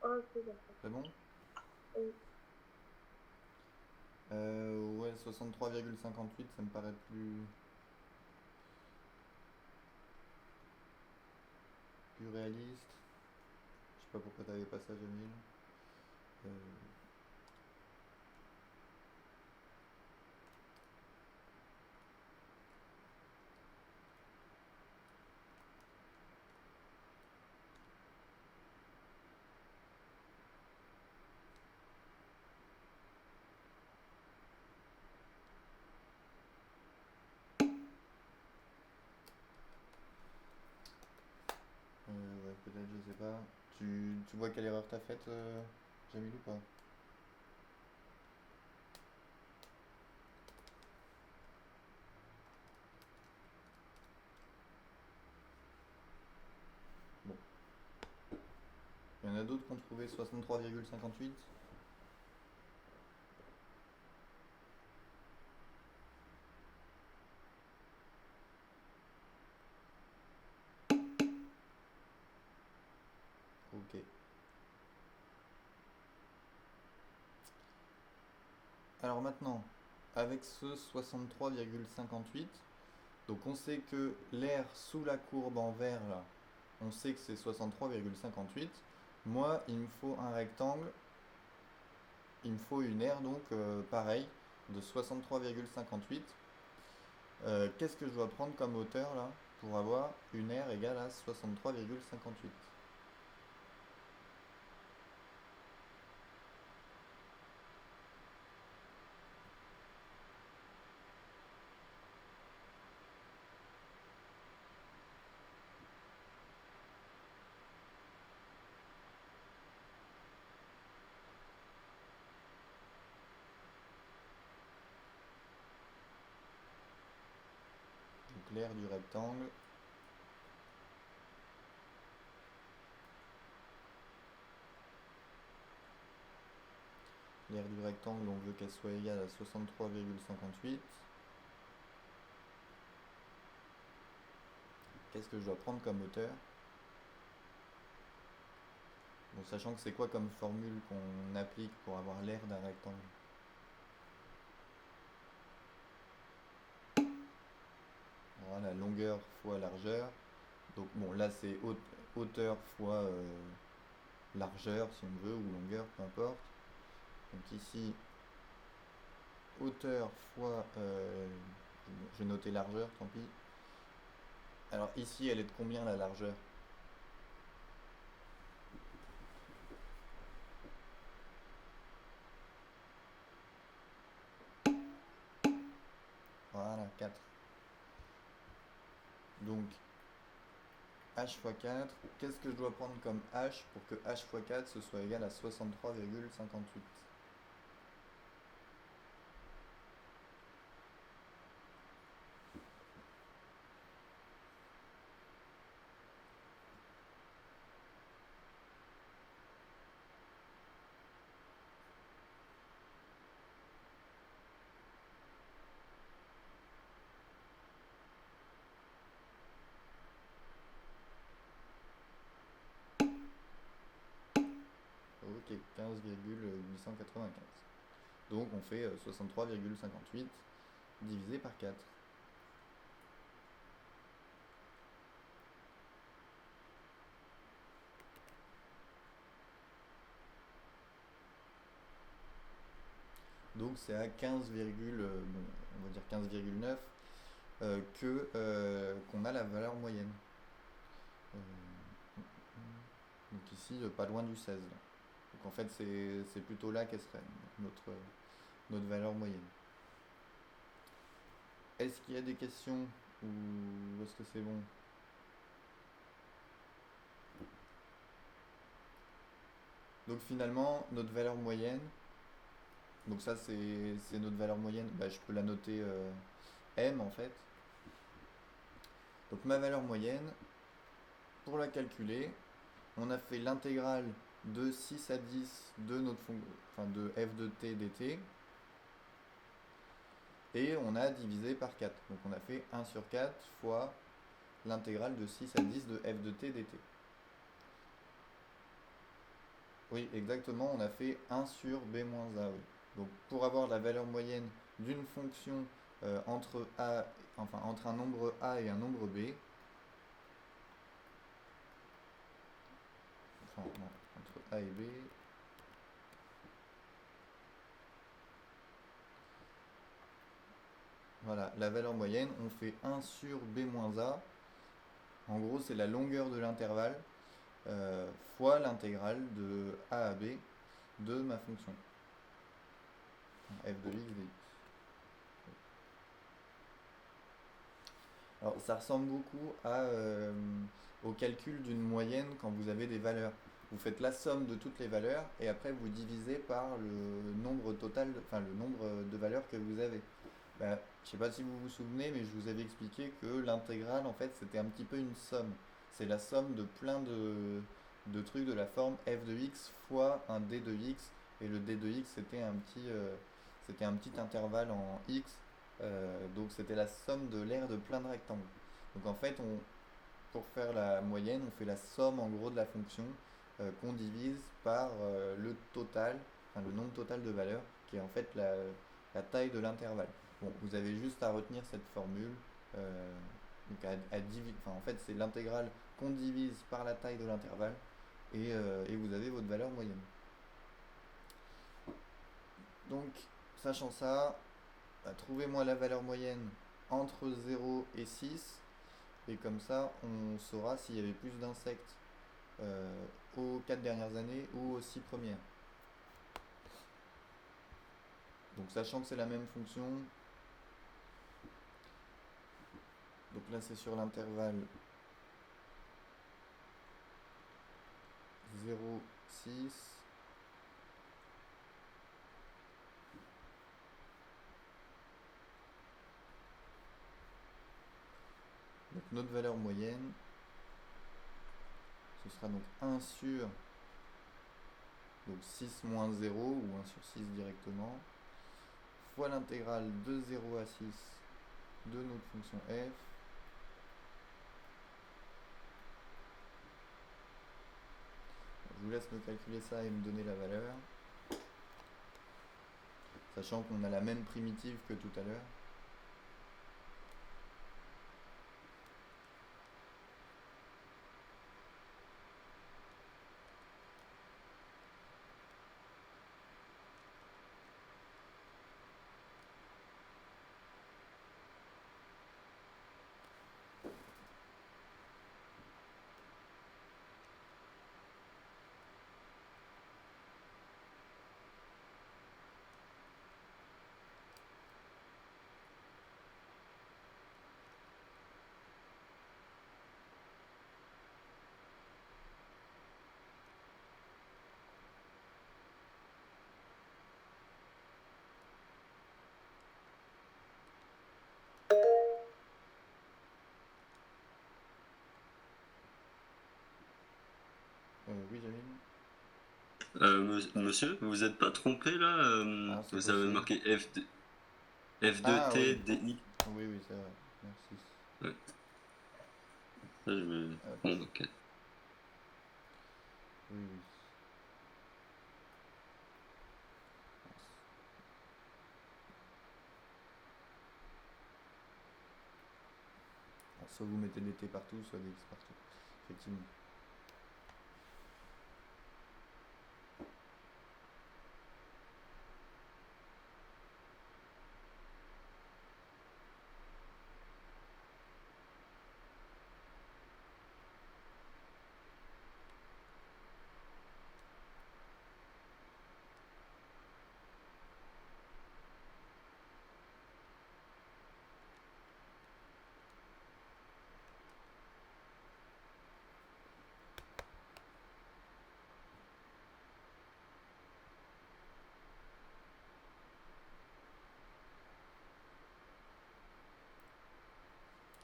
Ok, d'accord. C'est bon? Oui. Ouais, 63,58, ça me paraît plus réaliste. Je sais pas pourquoi t'avais pas ça, Jamil. sais pas. Tu vois quelle erreur t'as faite, Jamil, ou pas? Bon. Il y en a d'autres qui ont trouvé 63,58. Ok. Alors maintenant, avec ce 63,58, donc on sait que l'air sous la courbe en vert là, on sait que c'est 63,58. Moi, il me faut un rectangle, il me faut une aire donc pareil de 63,58. Qu'est-ce que je dois prendre comme hauteur là pour avoir une aire égale à 63,58? Donc l'aire du rectangle. L'aire du rectangle, on veut qu'elle soit égale à 63,58. Qu'est-ce que je dois prendre comme hauteur? Bon, sachant que c'est quoi comme formule qu'on applique pour avoir l'aire d'un rectangle? Voilà, la longueur fois largeur. Donc bon, là c'est hauteur fois largeur si on veut, ou longueur, peu importe. Donc ici, hauteur fois, je vais noter largeur, tant pis. Alors ici, elle est de combien la largeur? Voilà, 4. Donc h fois 4, qu'est-ce que je dois prendre comme h pour que h fois 4 ce soit égal à 63,58? Ok, 15,895. Donc on fait 63,58 divisé par 4. Donc c'est à 15, bon, on va dire 15,9 que qu'on a la valeur moyenne. Euh, donc ici, pas loin du 16. Là. Donc en fait, c'est plutôt là qu'elle serait notre valeur moyenne. Est-ce qu'il y a des questions ou est-ce que c'est bon? Donc finalement, notre valeur moyenne, donc ça c'est notre valeur moyenne, bah, je peux la noter M en fait. Donc ma valeur moyenne, pour la calculer, on a fait l'intégrale de 6 à 10 de notre enfin de f de t dt, et on a divisé par 4. Donc on a fait 1 sur 4 fois l'intégrale de 6 à 10 de f de t dt. Oui, exactement, on a fait 1 sur b moins a. Oui. Donc pour avoir la valeur moyenne d'une fonction entre un nombre a et un nombre b, enfin non, entre a et b, voilà, la valeur moyenne, on fait 1 sur b moins a. En gros, c'est la longueur de l'intervalle fois l'intégrale de a à b de ma fonction f de x dx. Alors, ça ressemble beaucoup au calcul d'une moyenne quand vous avez des valeurs. Vous faites la somme de toutes les valeurs et après vous divisez par le nombre total, enfin le nombre de valeurs que vous avez. Bah, je sais pas si vous vous souvenez, mais je vous avais expliqué que l'intégrale, en fait, c'était un petit peu une somme. C'est la somme de plein de trucs de la forme f de x fois un d de x. Et le d de x, c'était un petit intervalle en x. Donc c'était la somme de l'aire de plein de rectangles. Donc en fait, pour faire la moyenne, on fait la somme en gros de la fonction qu'on divise par le total, enfin le nombre total de valeurs, qui est en fait la taille de l'intervalle. Bon, vous avez juste à retenir cette formule. Donc enfin, en fait, c'est l'intégrale qu'on divise par la taille de l'intervalle et vous avez votre valeur moyenne. Donc, sachant ça, bah, trouvez-moi la valeur moyenne entre 0 et 6 et comme ça, on saura s'il y avait plus d'insectes aux 4 dernières années ou aux 6 premières. Donc, sachant que c'est la même fonction, donc là c'est sur l'intervalle 0, 6. Donc notre valeur moyenne, ce sera donc 1 sur donc 6 moins 0 ou 1 sur 6 directement, fois l'intégrale de 0 à 6 de notre fonction f. Je vous laisse me calculer ça et me donner la valeur, sachant qu'on a la même primitive que tout à l'heure. Oui, Jamil. Monsieur, vous vous êtes pas trompé là Ah, c'est vous avez possible. marqué Ah oui, F2T DI. oui, oui, c'est vrai. Merci. Ouais. Ça, Hop, bon, ok. oui, oui. Alors, soit vous mettez des T partout, soit des X partout. Effectivement.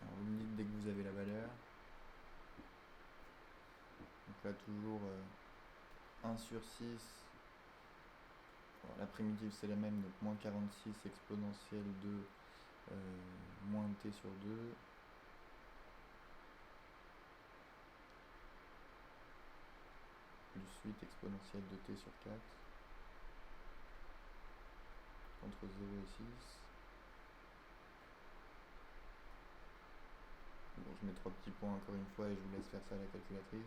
Alors, vous me dites dès que vous avez la valeur. Donc là, toujours 1 sur 6. Alors, la primitive, c'est la même, donc moins 46 exponentielle de moins t sur 2. Plus 8 exponentielle de t sur 4. Entre 0 et 6. Bon, je mets 3 petits points encore une fois et je vous laisse faire ça à la calculatrice.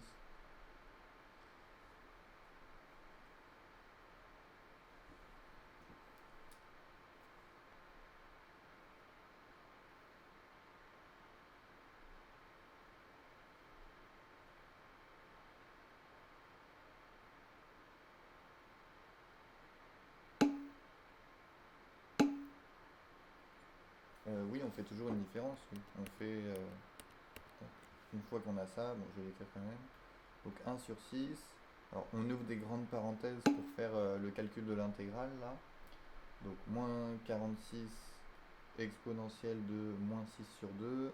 Oui, on on fait toujours une différence. Oui. On fait, une fois qu'on a ça, bon, je vais l'écrire quand même. Donc 1 sur 6. Alors on ouvre des grandes parenthèses pour faire le calcul de l'intégrale là. Donc moins 46 exponentielle de moins 6 sur 2,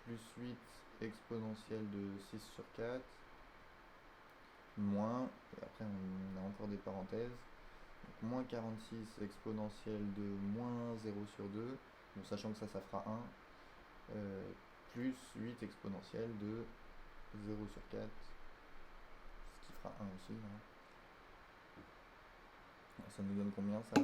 plus 8 exponentielle de 6 sur 4, moins, et après on a encore des parenthèses, donc moins 46 exponentielle de moins 0 sur 2, bon, sachant que ça fera 1, plus 8 exponentielle de 0 sur 4, ce qui fera 1 aussi. Hein. Ça nous donne combien ça?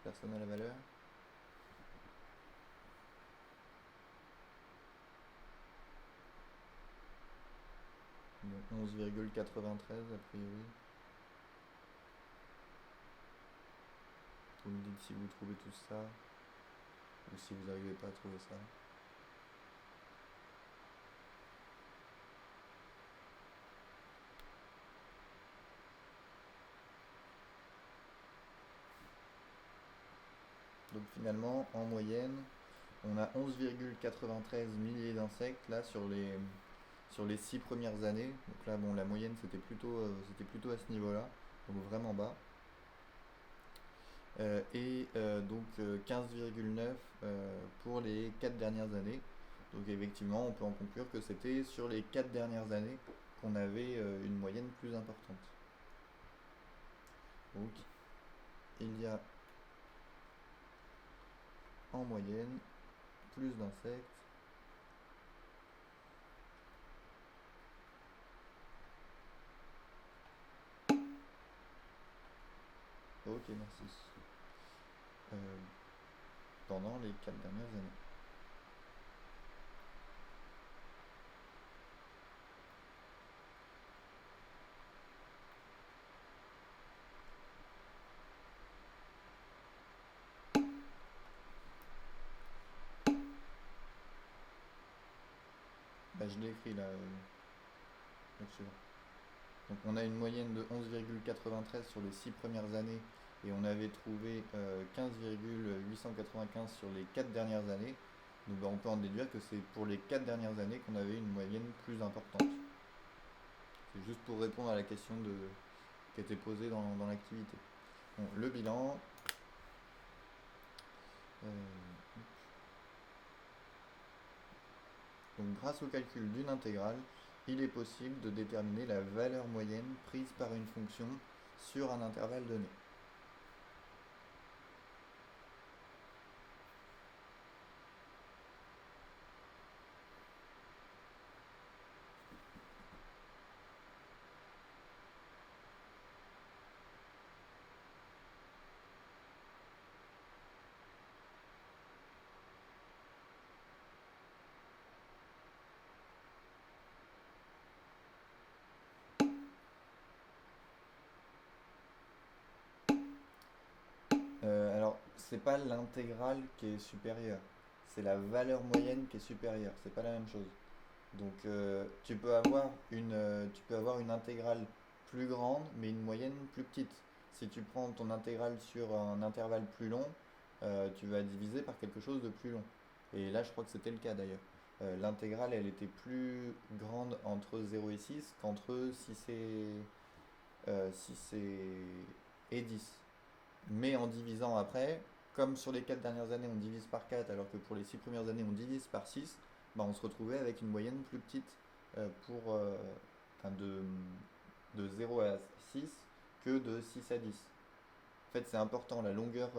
Personne à la valeur? Donc 11,93 a priori. Vous me dites si vous trouvez tout ça, ou si vous n'arrivez pas à trouver ça. Donc finalement, en moyenne, on a 11,93 milliers d'insectes là sur les 6 premières années. Donc là, bon, la moyenne c'était plutôt à ce niveau-là, donc vraiment bas. Donc 15,9 pour les 4 dernières années. Donc effectivement, on peut en conclure que c'était sur les 4 dernières années qu'on avait une moyenne plus importante. Donc il y a en moyenne plus d'insectes ok, merci. Pendant les 4 dernières années. Bah, je l'ai écrit là, là-dessus. Donc on a une moyenne de 11,93 sur les 6 premières années et on avait trouvé 15,895 sur les 4 dernières années. Donc bah, on peut en déduire que c'est pour les 4 dernières années qu'on avait une moyenne plus importante. C'est juste pour répondre à la question qui était posée dans l'activité. Bon, le bilan. Donc grâce au calcul d'une intégrale, il est possible de déterminer la valeur moyenne prise par une fonction sur un intervalle donné. Alors, c'est pas l'intégrale qui est supérieure, c'est la valeur moyenne qui est supérieure, c'est pas la même chose. Donc, tu peux avoir une intégrale plus grande, mais une moyenne plus petite. Si tu prends ton intégrale sur un intervalle plus long, tu vas diviser par quelque chose de plus long. Et là, je crois que c'était le cas d'ailleurs. L'intégrale, elle était plus grande entre 0 et 6 qu'entre 6 et 10. Mais en divisant après, comme sur les 4 dernières années on divise par 4 alors que pour les 6 premières années on divise par 6, bah on se retrouvait avec une moyenne plus petite enfin de 0 à 6 que de 6 à 10. En fait c'est important, la longueur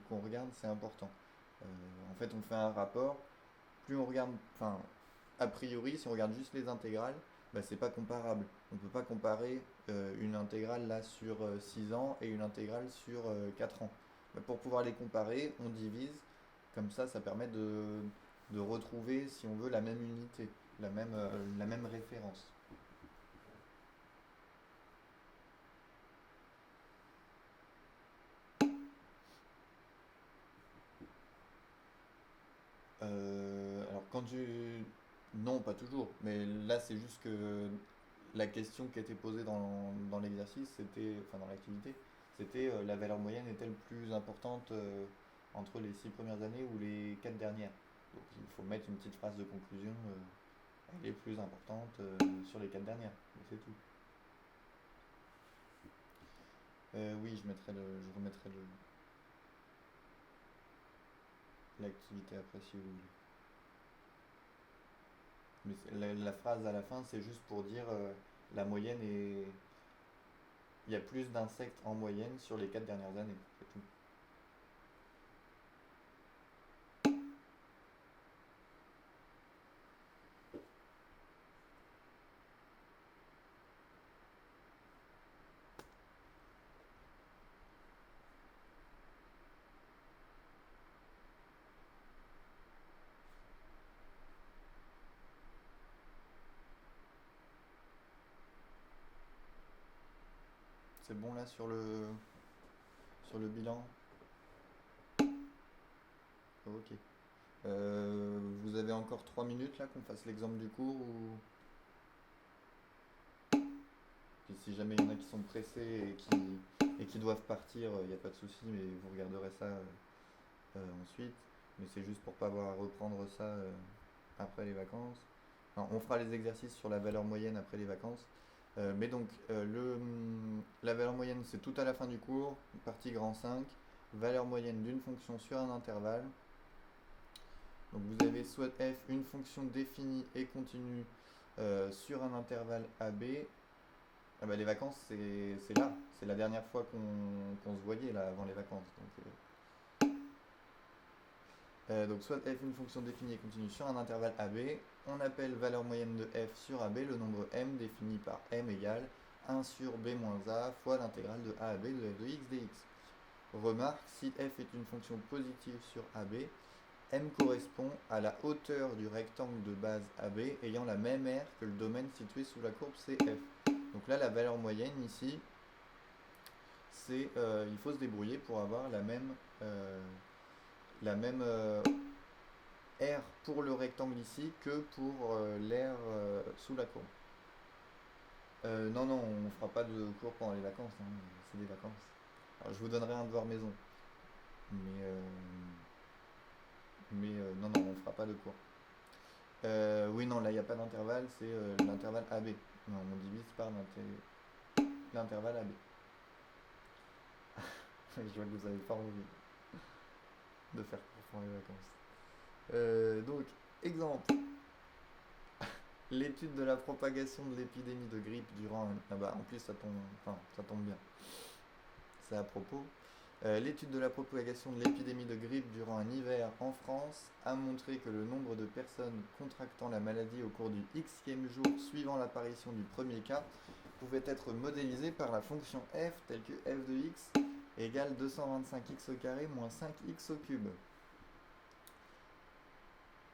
qu'on regarde c'est important. En fait on fait un rapport, plus on regarde, enfin a priori si on regarde juste les intégrales, bah, c'est pas comparable. On ne peut pas comparer une intégrale là sur 6 ans et une intégrale sur 4 ans. Bah, pour pouvoir les comparer, on divise, comme ça permet de retrouver, si on veut, la même unité, la même référence. Alors quand tu... Non, pas toujours, mais là c'est juste que la question qui a été posée dans l'exercice, c'était, enfin dans l'activité, c'était la valeur moyenne est-elle plus importante entre les 6 premières années ou les 4 dernières? Donc il faut mettre une petite phrase de conclusion, elle est plus importante sur les 4 dernières, et c'est tout. Oui, je remettrai l'activité après si vous voulez. Mais la phrase à la fin, c'est juste pour dire la moyenne est... Il y a plus d'insectes en moyenne sur les 4 dernières années, c'est tout. C'est bon là sur le bilan? Ok. Vous avez encore 3 minutes là qu'on fasse l'exemple du cours ou... Puis si jamais il y en a qui sont pressés et qui doivent partir, il n'y a pas de souci, mais vous regarderez ça ensuite. Mais c'est juste pour pas avoir à reprendre ça après les vacances. Non, on fera les exercices sur la valeur moyenne après les vacances. Mais donc, la valeur moyenne, c'est tout à la fin du cours, partie grand 5. Valeur moyenne d'une fonction sur un intervalle. Donc vous avez soit f, une fonction définie et continue sur un intervalle AB. Ah bah, les vacances, c'est là. C'est la dernière fois qu'on se voyait là avant les vacances. Donc soit f, une fonction définie et continue sur un intervalle AB. On appelle valeur moyenne de f sur AB le nombre m défini par m égale 1 sur b moins a fois l'intégrale de a à b de f de x dx. Remarque, si f est une fonction positive sur AB, m correspond à la hauteur du rectangle de base AB ayant la même aire que le domaine situé sous la courbe CF. Donc là, la valeur moyenne ici, c'est il faut se débrouiller pour avoir la même aire pour le rectangle ici que pour l'aire sous la courbe. Non, non, on ne fera pas de cours pendant les vacances, hein, c'est des vacances. Alors, je vous donnerai un devoir maison, mais non, non, on ne fera pas de cours. Oui, non, là, il n'y a pas d'intervalle, c'est l'intervalle AB. Non, on divise par l'intervalle AB. Je vois que vous n'avez pas envie de faire cours pendant les vacances. Donc, exemple. L'étude de la propagation de l'épidémie de grippe durant un... Ah bah, en plus, ça tombe bien. C'est à propos. L'étude de la propagation de l'épidémie de grippe durant un hiver en France a montré que le nombre de personnes contractant la maladie au cours du xème jour suivant l'apparition du premier cas pouvait être modélisé par la fonction f telle que f de x égale 225x au carré moins 5x au cube.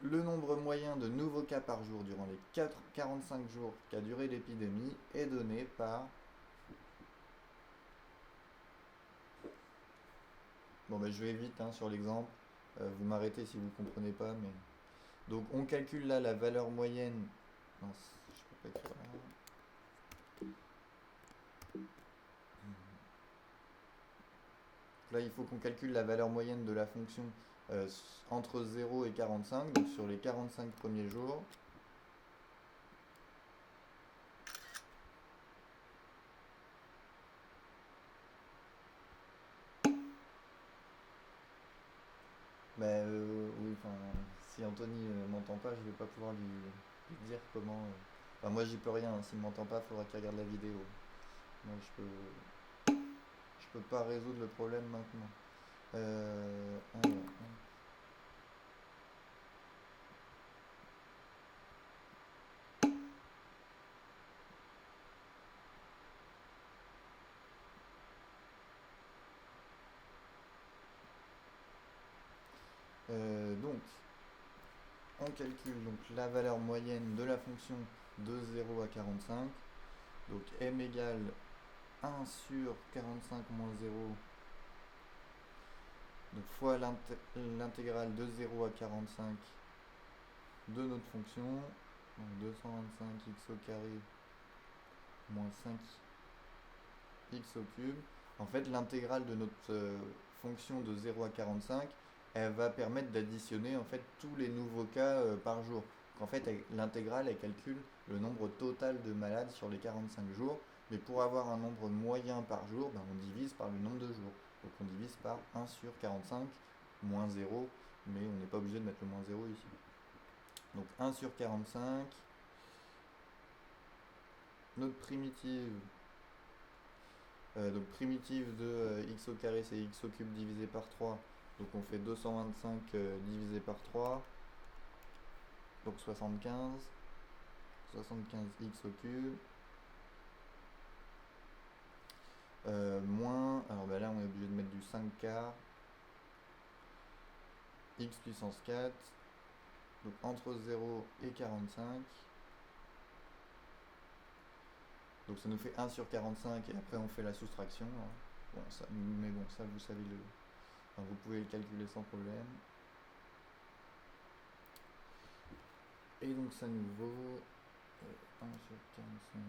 Le nombre moyen de nouveaux cas par jour durant les 45 jours qu'a duré l'épidémie est donné par... Bon, ben, je vais vite hein, sur l'exemple. Vous m'arrêtez si vous ne comprenez pas. Mais... Donc on calcule là la valeur moyenne... Non, je peux pas écrire là. Là, il faut qu'on calcule la valeur moyenne de la fonction entre 0 et 45, donc sur les 45 premiers jours. Ben oui, enfin, si Anthony m'entend pas, je vais pas pouvoir lui dire comment. Enfin, moi j'y peux rien, hein. S'il m'entend pas, il faudra qu'il regarde la vidéo. Moi je peux pas résoudre le problème maintenant. Alors, donc, on calcule donc la valeur moyenne de la fonction de 0 à 45. Donc m égale 1 sur 45 moins 0, donc fois l'intégrale de 0 à 45 de notre fonction, donc 225x au carré moins 5x au cube. En fait, l'intégrale de notre fonction de 0 à 45, elle va permettre d'additionner en fait tous les nouveaux cas par jour. Donc, en fait, l'intégrale, elle calcule le nombre total de malades sur les 45 jours, mais pour avoir un nombre moyen par jour, ben, on divise par le nombre de jours. Donc on divise par 1 sur 45 moins 0, mais on n'est pas obligé de mettre le moins 0 ici. Donc 1 sur 45, notre primitive, donc primitive de x au carré, c'est x au cube divisé par 3, donc on fait 225 divisé par 3, donc 75 x au cube, moins, alors ben là on est obligé de mettre du 5 quarts, x puissance 4, donc entre 0 et 45, donc ça nous fait 1 sur 45 et après on fait la soustraction, hein. Bon, ça, mais bon, ça vous savez enfin, vous pouvez le calculer sans problème. Et donc ça nous vaut 1 sur 45.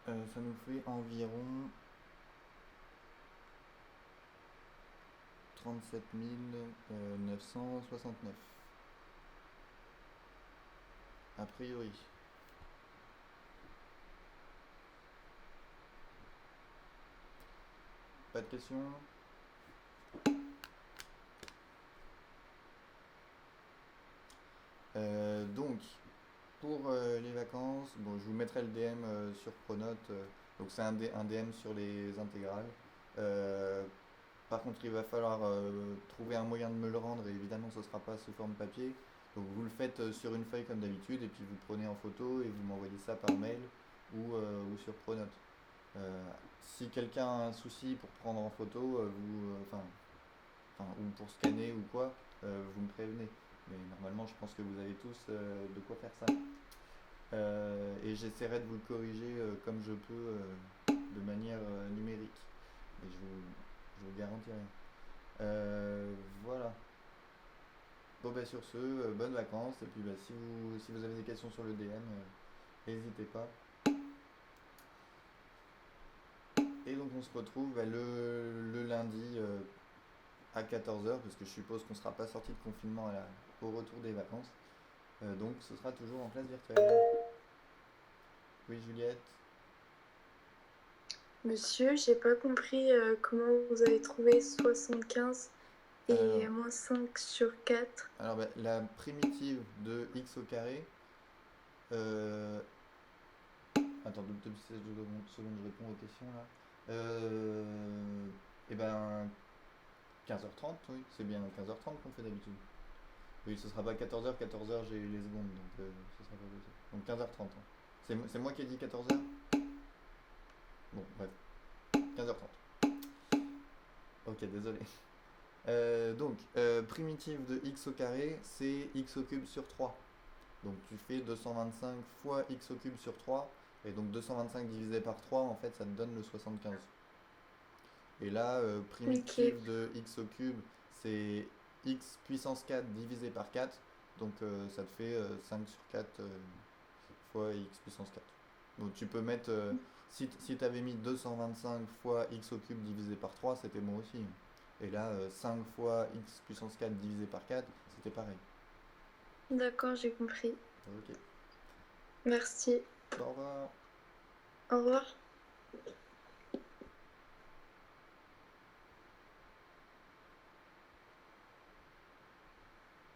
Ça nous fait environ 37 969 a priori. Pas de questions? Donc pour les vacances, bon, je vous mettrai le DM sur Pronote, donc c'est un DM sur les intégrales. Par contre, il va falloir trouver un moyen de me le rendre et évidemment ce ne sera pas sous forme papier. Donc vous le faites sur une feuille comme d'habitude et puis vous prenez en photo et vous m'envoyez ça par mail ou sur Pronote. Si quelqu'un a un souci pour prendre en photo, ou pour scanner ou quoi, vous me prévenez. Mais normalement, je pense que vous avez tous de quoi faire ça. Et j'essaierai de vous le corriger comme je peux de manière numérique. Et je vous garantis rien. Voilà. Bon, bah, sur ce, bonnes vacances. Et puis, bah, si vous avez des questions sur le DM, n'hésitez pas. Et donc, on se retrouve bah, le lundi à 14h, parce que je suppose qu'on ne sera pas sorti de confinement au retour des vacances. Donc, ce sera toujours en classe virtuelle. Oui, Juliette? Monsieur, j'ai pas compris comment vous avez trouvé 75 et Alors, moins 5 sur 4. alors bah, la primitive de x au carré. Attends, deux secondes, je réponds aux questions là. Et ben 15h30, oui, c'est bien 15h30 qu'on fait d'habitude. Oui, ce sera pas 14h, 14h j'ai les secondes, donc ce sera pas possible. Donc 15h30. Hein. C'est moi qui ai dit 14h? Bon, bref. 15h30. Ok, désolé. Donc, primitive de x au carré, c'est x au cube sur 3. Donc tu fais 225 fois x au cube sur 3. Et donc 225 divisé par 3, en fait, ça te donne le 75. Et là, primitive de x au cube, c'est x puissance 4 divisé par 4. Donc ça te fait 5 sur 4 fois x puissance 4. Donc tu peux mettre... si tu avais mis 225 fois x au cube divisé par 3, c'était bon aussi. Et là, 5 fois x puissance 4 divisé par 4, c'était pareil. D'accord, j'ai compris. Ok. Merci. Au revoir. Au revoir.